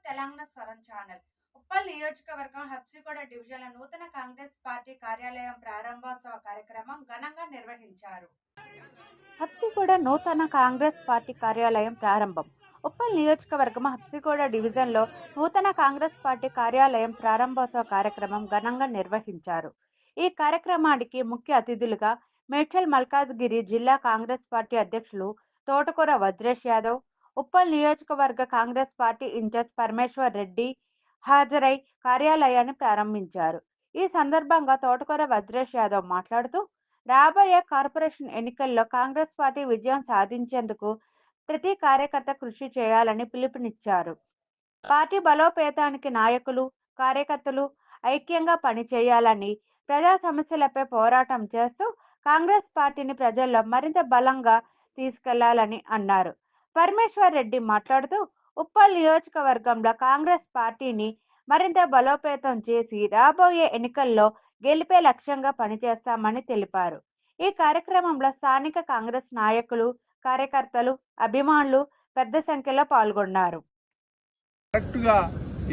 తెలంగాణ స్వరం ఛానల్. ఉప్పల్ నియోజకవర్గం హబ్సిగూడ డివిజన్ల నూతన కాంగ్రెస్ పార్టీ కార్యాలయం ప్రారంభోత్సవ కార్యక్రమం ఘనంగా నిర్వహించారు. హబ్సిగూడ నూతన కాంగ్రెస్ పార్టీ కార్యాలయం ప్రారంభం. ఉప్పల్ నియోజకవర్గం హబ్సిగూడ డివిజన్లో నూతన కాంగ్రెస్ పార్టీ కార్యాలయం ప్రారంభోత్సవ కార్యక్రమం ఘనంగా నిర్వహించారు. ఈ కార్యక్రమానికి ముఖ్య అతిథులుగా మేడ్చల్ మల్కాజ్గిరి జిల్లా కాంగ్రెస్ పార్టీ అధ్యక్షులు తోటకూర వజ్రేష్ యాదవ్, ఉప్పల్ నియోజకవర్గ కాంగ్రెస్ పార్టీ ఇన్ఛార్జ్ పరమేశ్వర్ రెడ్డి హాజరై కార్యాలయాన్ని ప్రారంభించారు. ఈ సందర్భంగా తోటకూర వజ్రేష్ యాదవ్ మాట్లాడుతూ, రాబోయే కార్పొరేషన్ ఎన్నికల్లో కాంగ్రెస్ పార్టీ విజయం సాధించేందుకు ప్రతి కార్యకర్త కృషి చేయాలని పిలుపునిచ్చారు. పార్టీ బలోపేతానికి నాయకులు, కార్యకర్తలు ఐక్యంగా పనిచేయాలని, ప్రజా సమస్యలపై పోరాటం చేస్తూ కాంగ్రెస్ పార్టీని ప్రజల్లో మరింత బలంగా తీసుకెళ్లాలని అన్నారు. పరమేశ్వర్ రెడ్డి మాట్లాడుతూ, ఉప్పల్ నియోజకవర్గంలో కాంగ్రెస్ పార్టీని మరింత బలోపేతం చేసి రాబోయే ఎన్నికల్లో గెలిపే లక్ష్యంగా పనిచేస్తామని తెలిపారు. ఈ కార్యక్రమంలో స్థానిక కాంగ్రెస్ నాయకులు, కార్యకర్తలు, అభిమానులు పెద్ద సంఖ్యలో పాల్గొన్నారు.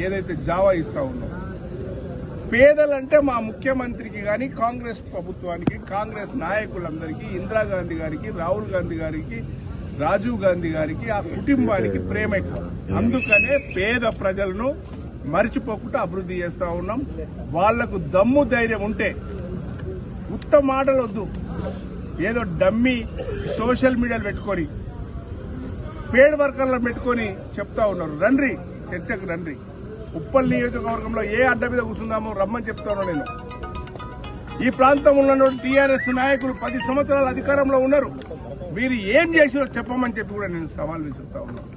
ఏదైతే జావా ఇస్తా ఉన్నాం, పేదలంటే మా ముఖ్యమంత్రికి కానీ, కాంగ్రెస్ ప్రభుత్వానికి, కాంగ్రెస్ నాయకులందరికీ, ఇందిరాగాంధీ గారికి, రాహుల్ గాంధీ గారికి, రాజీవ్ గాంధీ గారికి, ఆ కుటుంబానికి ప్రేమ ఎక్కువ. అందుకనే పేద ప్రజలను మరిచిపోకుండా అభివృద్ధి చేస్తా ఉన్నాం. వాళ్లకు దమ్ము ధైర్యం ఉంటే, ఉత్తమ మాటలు వద్దు, ఏదో డమ్మీ సోషల్ మీడియాలు పెట్టుకొని, పేడ్ వర్కర్లను పెట్టుకొని చెప్తా ఉన్నారు. రండి, చర్చకు రండి. ఉప్పల్ నియోజకవర్గంలో ఏ అడ్డ మీద కూర్చుందామో రమ్మని చెప్తాను. నేను ఈ ప్రాంతంలో ఉన్న టీఆర్ఎస్ నాయకులు 10 సంవత్సరాల అధికారంలో ఉన్నారు. మీరు ఏం చేసినా చెప్పమని చెప్పి కూడా నేను సవాల్ విసురుతా ఉన్నాను.